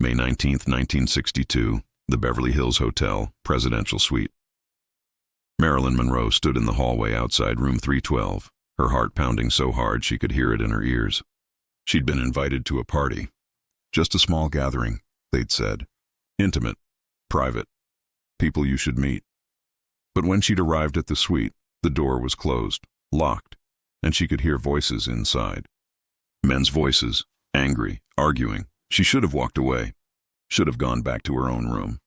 May 19, 1962, the Beverly Hills Hotel, Presidential Suite. Marilyn Monroe stood in the hallway outside room 312, her heart pounding so hard she could hear it in her ears. She'd been invited to a party. Just a small gathering, they'd said. Intimate, private, people you should meet. But when she'd arrived at the suite, the door was closed, locked, and she could hear voices inside. Men's voices, angry, arguing. She should have walked away, should have gone back to her own room,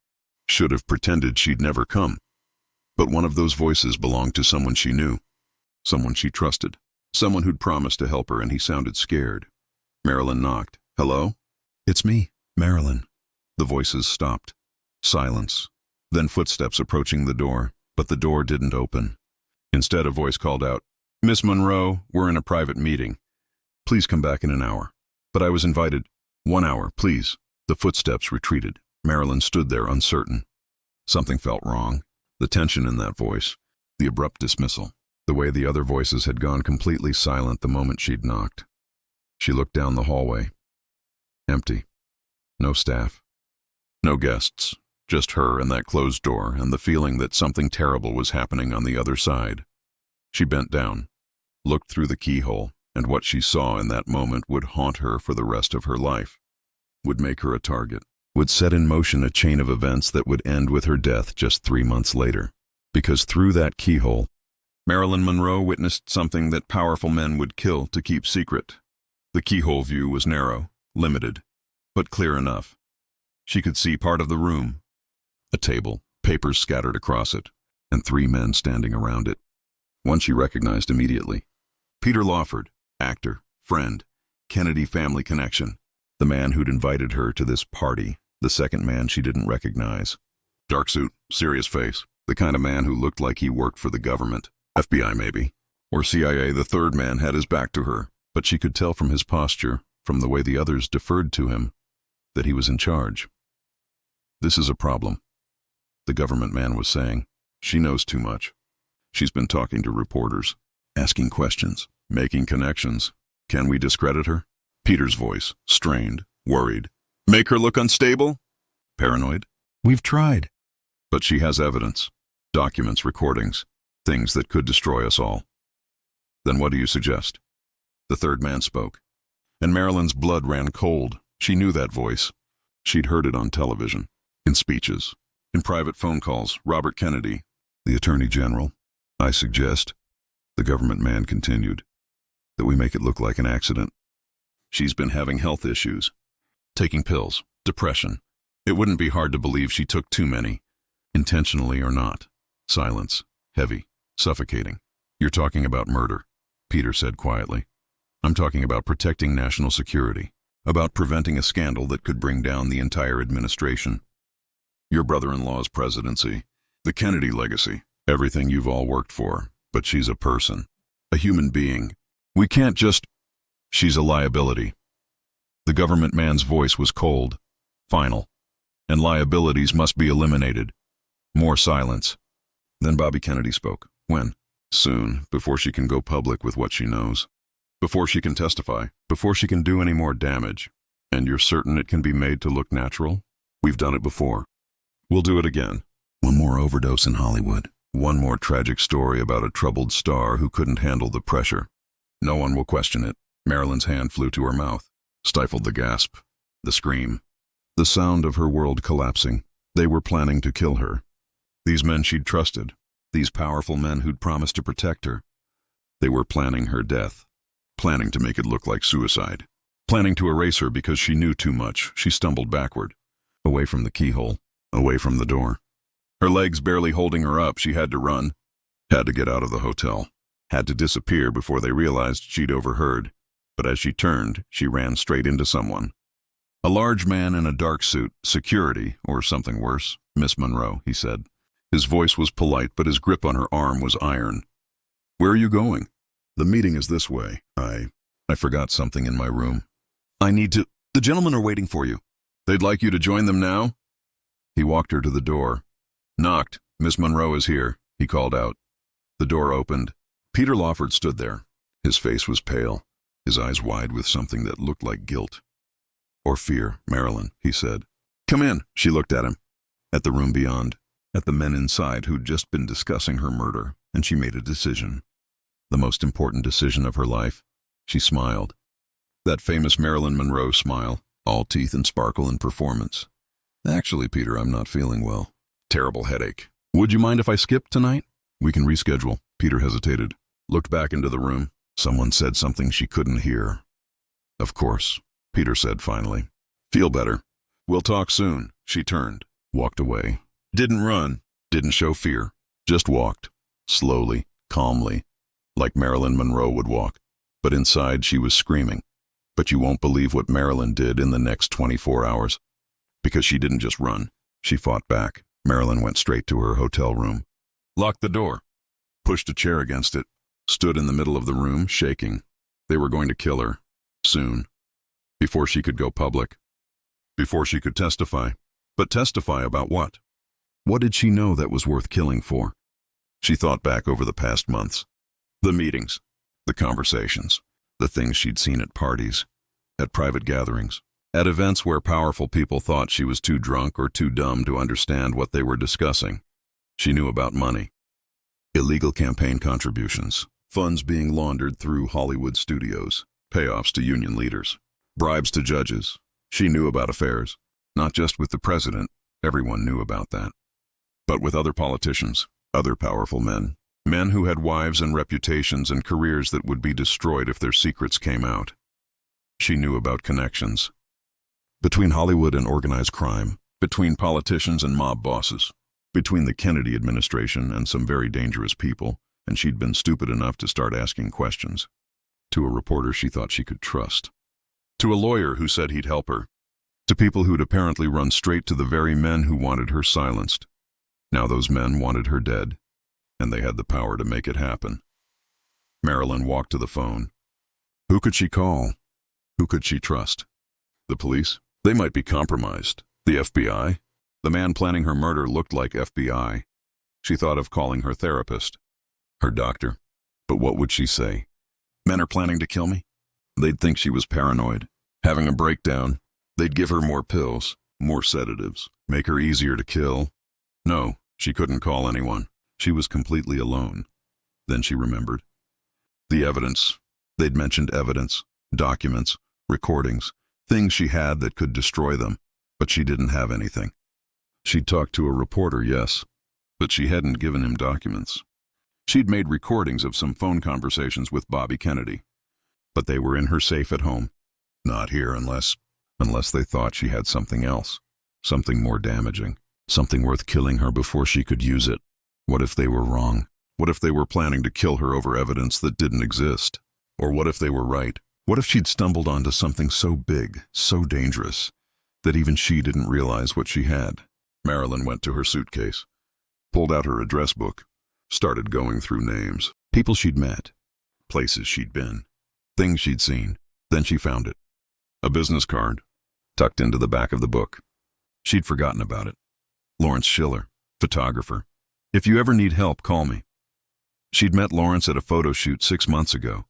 should have pretended she'd never come. But one of those voices belonged to someone she knew, someone she trusted, someone who'd promised to help her, and he sounded scared. Marilyn knocked. Hello? It's me, Marilyn. The voices stopped. Silence. Then footsteps approaching the door, but the door didn't open. Instead, a voice called out, Miss Monroe, we're in a private meeting. Please come back in an hour. But I was invited. 1 hour, please. The footsteps retreated. Marilyn stood there uncertain. Something felt wrong. The tension in that voice, the abrupt dismissal, the way the other voices had gone completely silent the moment she'd knocked. She looked down the hallway. Empty. No staff. No guests. Just her and that closed door and the feeling that something terrible was happening on the other side. She bent down, looked through the keyhole, and what she saw in that moment would haunt her for the rest of her life, would make her a target, would set in motion a chain of events that would end with her death just 3 months later. Because through that keyhole, Marilyn Monroe witnessed something that powerful men would kill to keep secret. The keyhole view was narrow, limited, but clear enough. She could see part of the room. A table, papers scattered across it, and 3 men standing around it. One she recognized immediately. Peter Lawford, actor, friend, Kennedy family connection. The man who'd invited her to this party, the second man she didn't recognize. Dark suit, serious face, the kind of man who looked like he worked for the government, FBI maybe, or CIA. The third man had his back to her, but she could tell from his posture, from the way the others deferred to him, that he was in charge. This is a problem, the government man was saying. She knows too much. She's been talking to reporters, asking questions, making connections. Can we discredit her? Peter's voice, strained, worried. Make her look unstable? Paranoid? We've tried. But she has evidence, documents, recordings, things that could destroy us all. Then what do you suggest? The third man spoke, and Marilyn's blood ran cold. She knew that voice. She'd heard it on television, in speeches, in private phone calls. Robert Kennedy, the Attorney General. I suggest, the government man continued, that we make it look like an accident. She's been having health issues, taking pills, depression. It wouldn't be hard to believe she took too many, intentionally or not. Silence, heavy, suffocating. You're talking about murder, Peter said quietly. I'm talking about protecting national security, about preventing a scandal that could bring down the entire administration. Your brother-in-law's presidency, the Kennedy legacy, everything you've all worked for. But she's a person, a human being. We can't just... She's a liability. The government man's voice was cold, final, and liabilities must be eliminated. More silence. Then Bobby Kennedy spoke. When? Soon, before she can go public with what she knows. Before she can testify. Before she can do any more damage. And you're certain it can be made to look natural? We've done it before. We'll do it again. One more overdose in Hollywood. One more tragic story about a troubled star who couldn't handle the pressure. No one will question it. Marilyn's hand flew to her mouth, stifled the gasp, the scream, the sound of her world collapsing. They were planning to kill her. These men she'd trusted, these powerful men who'd promised to protect her. They were planning her death, planning to make it look like suicide, planning to erase her because she knew too much. She stumbled backward, away from the keyhole, away from the door. Her legs barely holding her up, she had to run, had to get out of the hotel, had to disappear before they realized she'd overheard. But as she turned, she ran straight into someone. A large man in a dark suit, security, or something worse. Miss Monroe, he said. His voice was polite, but his grip on her arm was iron. Where are you going? The meeting is this way. I forgot something in my room. I need to... The gentlemen are waiting for you. They'd like you to join them now? He walked her to the door. Knocked. Miss Monroe is here, he called out. The door opened. Peter Lawford stood there. His face was pale, his eyes wide with something that looked like guilt. Or fear, Marilyn, he said. Come in. She looked at him. At the room beyond. At the men inside who'd just been discussing her murder, and she made a decision. The most important decision of her life. She smiled. That famous Marilyn Monroe smile, all teeth and sparkle and performance. Actually, Peter, I'm not feeling well. Terrible headache. Would you mind if I skip tonight? We can reschedule. Peter hesitated. Looked back into the room. Someone said something she couldn't hear. Of course, Peter said finally. Feel better. We'll talk soon. She turned, walked away. Didn't run, didn't show fear. Just walked, slowly, calmly, like Marilyn Monroe would walk. But inside she was screaming. But you won't believe what Marilyn did in the next 24 hours. Because she didn't just run. She fought back. Marilyn went straight to her hotel room. Locked the door. Pushed a chair against it. Stood in the middle of the room, shaking. They were going to kill her. Soon. Before she could go public. Before she could testify. But testify about what? What did she know that was worth killing for? She thought back over the past months. The meetings. The conversations. The things she'd seen at parties. At private gatherings. At events where powerful people thought she was too drunk or too dumb to understand what they were discussing. She knew about money. Illegal campaign contributions. Funds being laundered through Hollywood studios. Payoffs to union leaders. Bribes to judges. She knew about affairs. Not just with the president. Everyone knew about that. But with other politicians. Other powerful men. Men who had wives and reputations and careers that would be destroyed if their secrets came out. She knew about connections. Between Hollywood and organized crime. Between politicians and mob bosses. Between the Kennedy administration and some very dangerous people, and she'd been stupid enough to start asking questions. To a reporter she thought she could trust. To a lawyer who said he'd help her. To people who'd apparently run straight to the very men who wanted her silenced. Now those men wanted her dead, and they had the power to make it happen. Marilyn walked to the phone. Who could she call? Who could she trust? The police? They might be compromised. The FBI? The man planning her murder looked like FBI. She thought of calling her therapist. Her doctor. But what would she say? Men are planning to kill me? They'd think she was paranoid. Having a breakdown. They'd give her more pills, more sedatives, make her easier to kill. No, she couldn't call anyone. She was completely alone. Then she remembered. The evidence. They'd mentioned evidence, documents, recordings, things she had that could destroy them, but she didn't have anything. She'd talked to a reporter, yes, but she hadn't given him documents. She'd made recordings of some phone conversations with Bobby Kennedy, but they were in her safe at home. Not here unless they thought she had something else, something more damaging, something worth killing her before she could use it. What if they were wrong? What if they were planning to kill her over evidence that didn't exist? Or what if they were right? What if she'd stumbled onto something so big, so dangerous, that even she didn't realize what she had? Marilyn went to her suitcase, pulled out her address book, started going through names, people she'd met, places she'd been, things she'd seen. Then she found it. A business card, tucked into the back of the book. She'd forgotten about it. Lawrence Schiller, photographer. If you ever need help, call me. She'd met Lawrence at a photo shoot 6 months ago.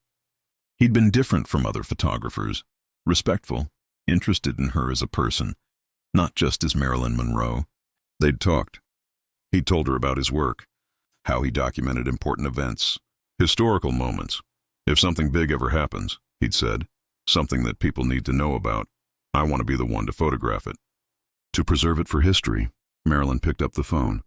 He'd been different from other photographers, respectful, interested in her as a person, not just as Marilyn Monroe. They'd talked. He'd told her about his work, how he documented important events, historical moments. If something big ever happens, he'd said, something that people need to know about, I want to be the one to photograph it. To preserve it for history, Marilyn picked up the phone,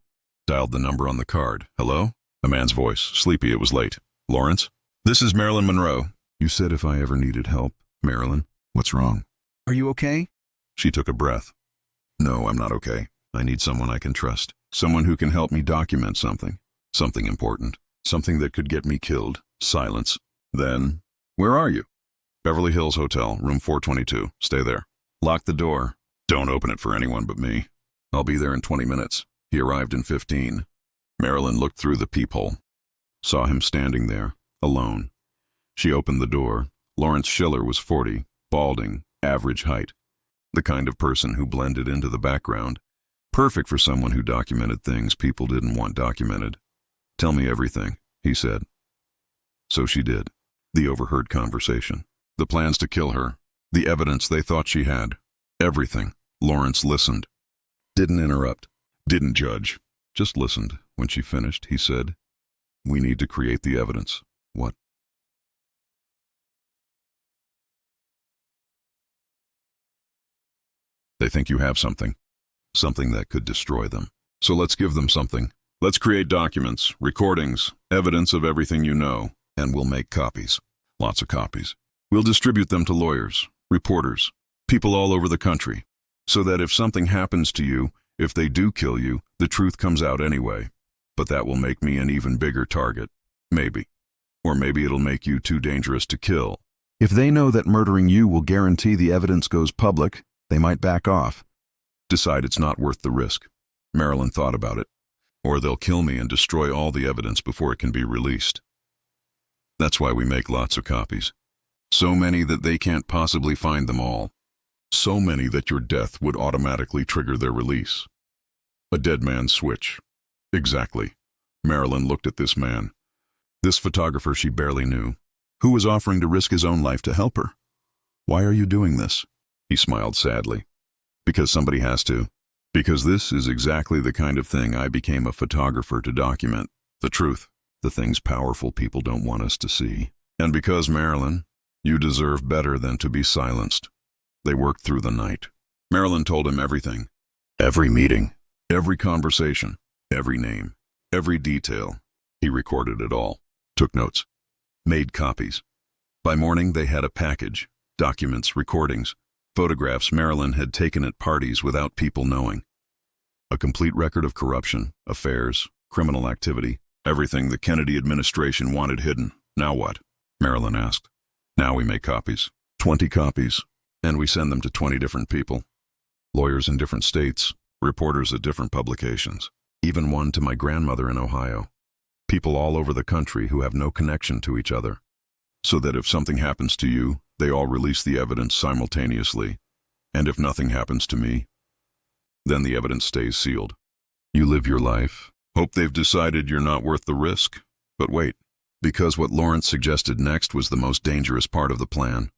dialed the number on the card. Hello? A man's voice, sleepy, it was late. Lawrence? This is Marilyn Monroe. You said if I ever needed help, Marilyn. What's wrong? Are you okay? She took a breath. No, I'm not okay. I need someone I can trust. Someone who can help me document something. Something important. Something that could get me killed. Silence. Then, where are you? Beverly Hills Hotel, room 422. Stay there. Lock the door. Don't open it for anyone but me. I'll be there in 20 minutes. He arrived in 15. Marilyn looked through the peephole. Saw him standing there, alone. She opened the door. Lawrence Schiller was 40, balding, average height. The kind of person who blended into the background. Perfect for someone who documented things people didn't want documented. Tell me everything, he said. So she did. The overheard conversation. The plans to kill her. The evidence they thought she had. Everything. Lawrence listened. Didn't interrupt. Didn't judge. Just listened. When she finished, he said, "We need to create the evidence." "What?" "They think you have something. Something that could destroy them. So let's give them something. Let's create documents, recordings, evidence of everything you know, and we'll make copies. Lots of copies. We'll distribute them to lawyers, reporters, people all over the country, so that if something happens to you, if they do kill you, the truth comes out anyway. But that will make me an even bigger target. Maybe. Or maybe it'll make you too dangerous to kill. If they know that murdering you will guarantee the evidence goes public, they might back off. Decide it's not worth the risk." Marilyn thought about it. "Or they'll kill me and destroy all the evidence before it can be released. That's why we make lots of copies. So many that they can't possibly find them all. So many that your death would automatically trigger their release. A dead man's switch." Exactly. Marilyn looked at this man. This photographer she barely knew, who was offering to risk his own life to help her. "Why are you doing this?" He smiled sadly. "Because somebody has to. Because this is exactly the kind of thing I became a photographer to document. The truth. The things powerful people don't want us to see. And because, Marilyn, you deserve better than to be silenced." They worked through the night. Marilyn told him everything. Every meeting. Every conversation. Every name. Every detail. He recorded it all. Took notes. Made copies. By morning they had a package. Documents, recordings, photographs Marilyn had taken at parties without people knowing. A complete record of corruption, affairs, criminal activity, everything the Kennedy administration wanted hidden. "Now what?" Marilyn asked. "Now we make copies. 20 copies. And we send them to 20 different people. Lawyers in different states, reporters at different publications. Even one to my grandmother in Ohio. People all over the country who have no connection to each other. So that if something happens to you, they all release the evidence simultaneously. And if nothing happens to me, then the evidence stays sealed. You live your life. Hope they've decided you're not worth the risk. But wait, because what Lawrence suggested next was the most dangerous part of the plan.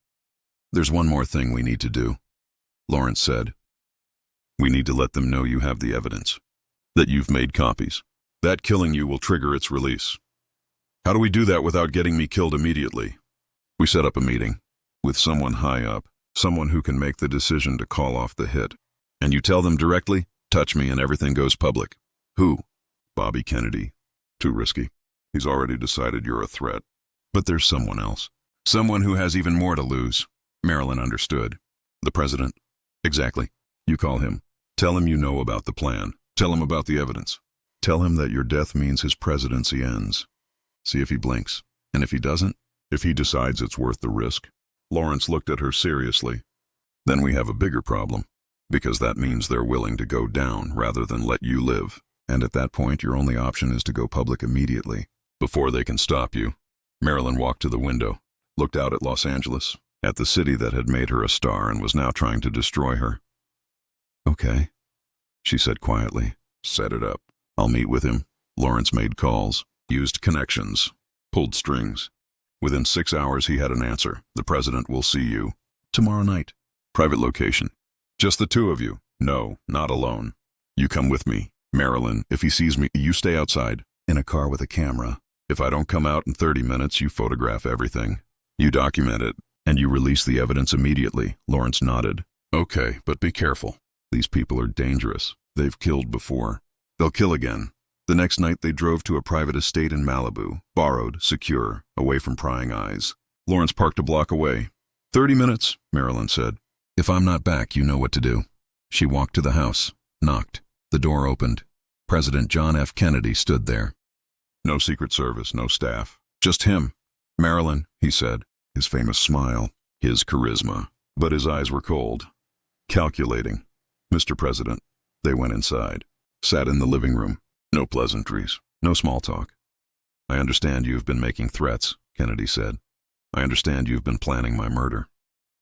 "There's one more thing we need to do," Lawrence said. "We need to let them know you have the evidence. That you've made copies. That killing you will trigger its release. How do we do that without getting me killed immediately?" We set up a meeting. With someone high up. Someone who can make the decision to call off the hit. And you tell them directly, "Touch me and everything goes public." "Who?" "Bobby Kennedy." "Too risky. He's already decided you're a threat." "But there's someone else. Someone who has even more to lose." Marilyn understood. "The president?" "Exactly. You call him. Tell him you know about the plan. Tell him about the evidence. Tell him that your death means his presidency ends. See if he blinks. And if he doesn't, if he decides it's worth the risk." Lawrence looked at her seriously. "Then we have a bigger problem. Because that means they're willing to go down rather than let you live. And at that point, your only option is to go public immediately, before they can stop you." Marilyn walked to the window, looked out at Los Angeles, at the city that had made her a star and was now trying to destroy her. "Okay," she said quietly. "Set it up. I'll meet with him." Lawrence made calls, used connections, pulled strings. Within 6 hours he had an answer. "The president will see you. Tomorrow night. Private location. Just the two of you. No, not alone. You come with me. Marilyn, if he sees me, you stay outside, in a car with a camera. If I don't come out in 30 minutes, you photograph everything. You document it, and you release the evidence immediately." Lawrence nodded. "Okay, but be careful. These people are dangerous. They've killed before. They'll kill again." The next night they drove to a private estate in Malibu, borrowed, secure, away from prying eyes. Lawrence parked a block away. 30 minutes, Marilyn said. "If I'm not back, you know what to do." She walked to the house, knocked. The door opened. President John F. Kennedy stood there. No Secret Service, no staff. Just him. "Marilyn," he said, his famous smile, his charisma. But his eyes were cold. Calculating. "Mr. President." They went inside. Sat in the living room. No pleasantries. No small talk. "I understand you've been making threats," Kennedy said. "I understand you've been planning my murder."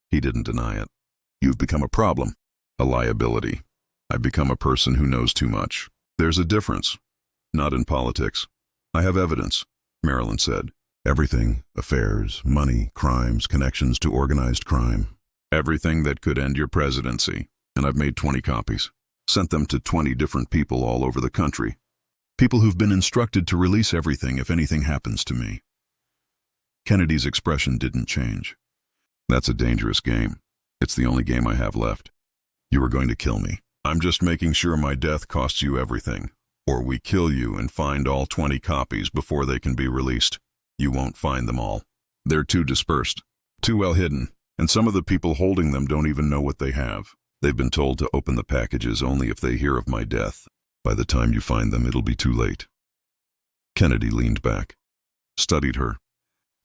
He didn't deny it. "You've become a problem. A liability. I've become a person who knows too much. There's a difference. Not in politics. I have evidence," Marilyn said. "Everything. Affairs, money, crimes, connections to organized crime. Everything that could end your presidency. And I've made 20 copies. Sent them to 20 different people all over the country. People who've been instructed to release everything if anything happens to me. Kennedy's expression didn't change. That's a dangerous game. It's the only game I have left. You were going to kill me. I'm just making sure my death costs you everything. Or we kill you and find all 20 copies before they can be released. You won't find them all. They're too dispersed, too well hidden, and some of the people holding them don't even know what they have. They've been told to open the packages only if they hear of my death. By the time you find them, it'll be too late. Kennedy leaned back, studied her.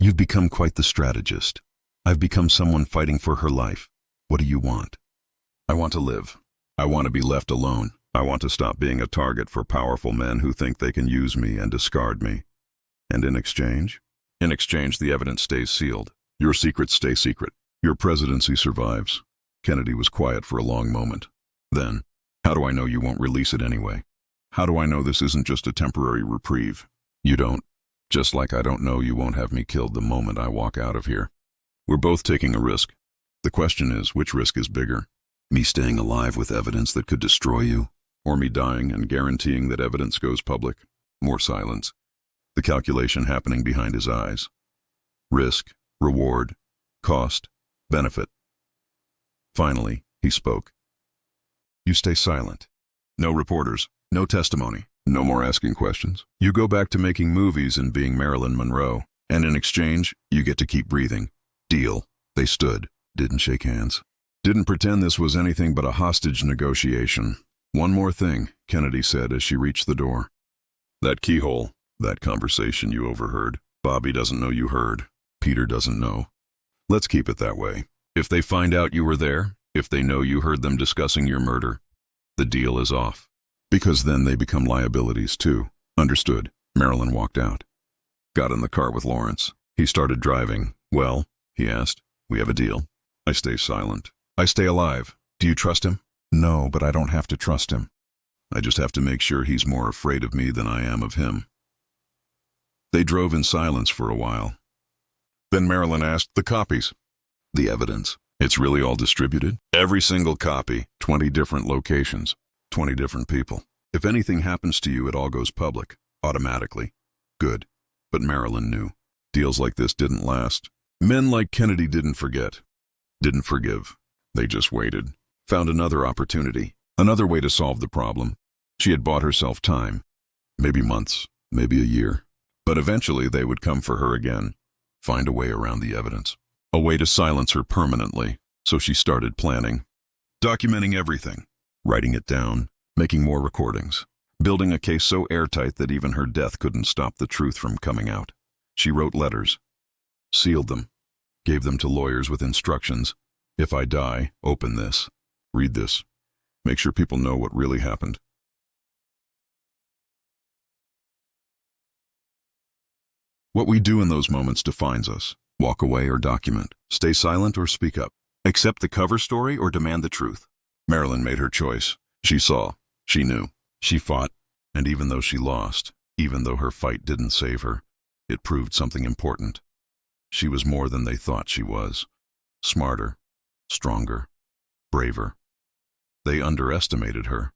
You've become quite the strategist. I've become someone fighting for her life. What do you want? I want to live. I want to be left alone. I want to stop being a target for powerful men who think they can use me and discard me. And in exchange? In exchange, the evidence stays sealed. Your secrets stay secret. Your presidency survives. Kennedy was quiet for a long moment. Then, how do I know you won't release it anyway? How do I know this isn't just a temporary reprieve? You don't. Just like I don't know you won't have me killed the moment I walk out of here. We're both taking a risk. The question is, which risk is bigger? Me staying alive with evidence that could destroy you? Or me dying and guaranteeing that evidence goes public? More silence. The calculation happening behind his eyes. Risk, reward, cost, benefit. Finally, he spoke. You stay silent. No reporters, no testimony, no more asking questions. You go back to making movies and being Marilyn Monroe, and in exchange, you get to keep breathing. Deal. They stood, didn't shake hands. Didn't pretend this was anything but a hostage negotiation. One more thing, Kennedy said as she reached the door. That keyhole, that conversation you overheard. Bobby doesn't know you heard. Peter doesn't know. Let's keep it that way. If they find out you were there, if they know you heard them discussing your murder, the deal is off. Because then they become liabilities too. Understood. Marilyn walked out. Got in the car with Lawrence. He started driving. Well, he asked, we have a deal. I stay silent. I stay alive. Do you trust him? No, but I don't have to trust him. I just have to make sure he's more afraid of me than I am of him. They drove in silence for a while. Then Marilyn asked, the copies? The evidence. It's really all distributed? Every single copy, 20 different locations, 20 different people. If anything happens to you, it all goes public, automatically. Good. But Marilyn knew. Deals like this didn't last. Men like Kennedy didn't forget. Didn't forgive. They just waited. Found another opportunity. Another way to solve the problem. She had bought herself time. Maybe months. Maybe a year. But eventually they would come for her again. Find a way around the evidence. A way to silence her permanently. So she started planning. Documenting everything. Writing it down. Making more recordings. Building a case so airtight that even her death couldn't stop the truth from coming out. She wrote letters. Sealed them. Gave them to lawyers with instructions. If I die, open this. Read this. Make sure people know what really happened. What we do in those moments defines us. Walk away or document. Stay silent or speak up. Accept the cover story or demand the truth. Marilyn made her choice. She saw. She knew. She fought. And even though she lost, even though her fight didn't save her, it proved something important. She was more than they thought she was. Smarter. Stronger. Braver. They underestimated her.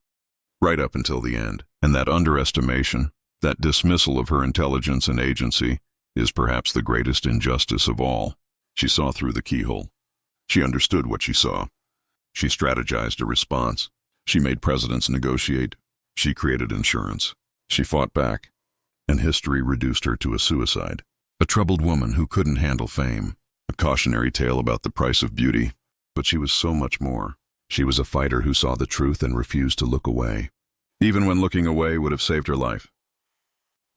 Right up until the end. And that underestimation, that dismissal of her intelligence and agency, is perhaps the greatest injustice of all. She saw through the keyhole. She understood what she saw. She strategized a response. She made presidents negotiate. She created insurance. She fought back. And history reduced her to a suicide. A troubled woman who couldn't handle fame. A cautionary tale about the price of beauty. But she was so much more. She was a fighter who saw the truth and refused to look away. Even when looking away would have saved her life.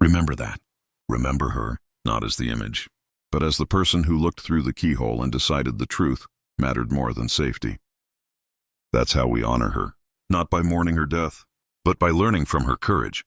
Remember that. Remember her, not as the image, but as the person who looked through the keyhole and decided the truth mattered more than safety. That's how we honor her, not by mourning her death, but by learning from her courage,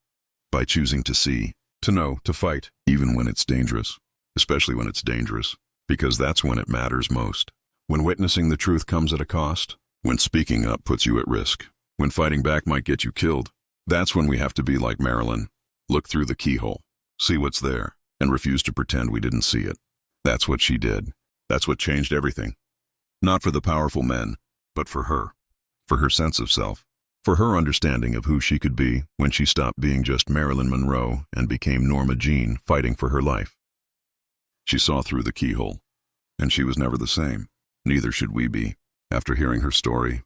by choosing to see, to know, to fight, even when it's dangerous, especially when it's dangerous, because that's when it matters most. When witnessing the truth comes at a cost, when speaking up puts you at risk, when fighting back might get you killed, that's when we have to be like Marilyn. Look through the keyhole, see what's there, and refuse to pretend we didn't see it. That's what she did. That's what changed everything. Not for the powerful men, but for her. For her sense of self. For her understanding of who she could be when she stopped being just Marilyn Monroe and became Norma Jean fighting for her life. She saw through the keyhole, and she was never the same. Neither should we be. After hearing her story,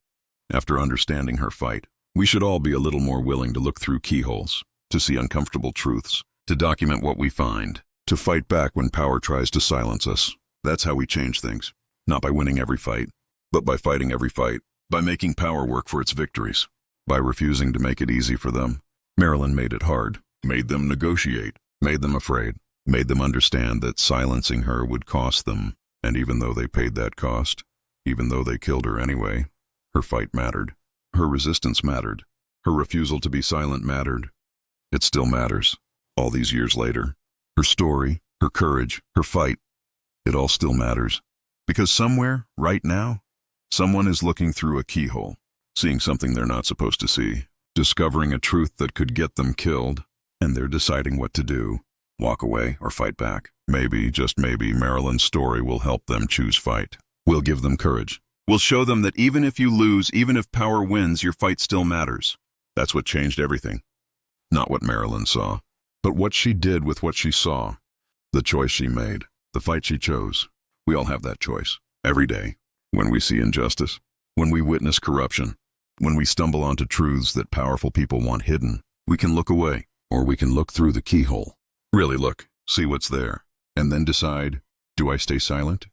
after understanding her fight, we should all be a little more willing to look through keyholes, to see uncomfortable truths, to document what we find, to fight back when power tries to silence us. That's how we change things. Not by winning every fight, but by fighting every fight, by making power work for its victories, by refusing to make it easy for them. Marilyn made it hard, made them negotiate, made them afraid, made them understand that silencing her would cost them, and even though they paid that cost, even though they killed her anyway, her fight mattered. Her resistance mattered. Her refusal to be silent mattered. It still matters, all these years later. Her story, her courage, her fight, it all still matters. Because somewhere, right now, someone is looking through a keyhole, seeing something they're not supposed to see, discovering a truth that could get them killed, and they're deciding what to do, walk away or fight back. Maybe, just maybe, Marilyn's story will help them choose fight. We'll give them courage. We'll show them that even if you lose, even if power wins, your fight still matters. That's what changed everything. Not what Marilyn saw, but what she did with what she saw. The choice she made, the fight she chose. We all have that choice, every day. When we see injustice, when we witness corruption, when we stumble onto truths that powerful people want hidden, we can look away, or we can look through the keyhole. Really look, see what's there, and then decide, do I stay silent,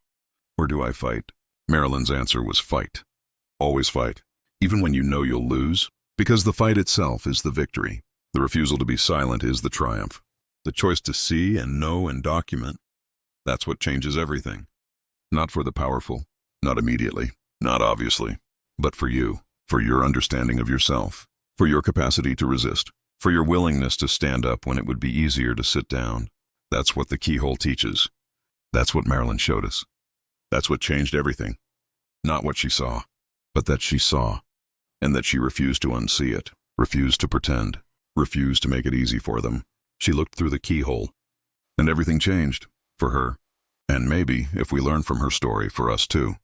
or do I fight? Marilyn's answer was fight. Always fight, even when you know you'll lose, because the fight itself is the victory. The refusal to be silent is the triumph. The choice to see and know and document, that's what changes everything. Not for the powerful, not immediately, not obviously, but for you, for your understanding of yourself, for your capacity to resist, for your willingness to stand up when it would be easier to sit down. That's what the keyhole teaches. That's what Marilyn showed us. That's what changed everything. Not what she saw, but that she saw, and that she refused to unsee it, refused to pretend, refused to make it easy for them. She looked through the keyhole, and everything changed, for her. And maybe, if we learn from her story, for us too.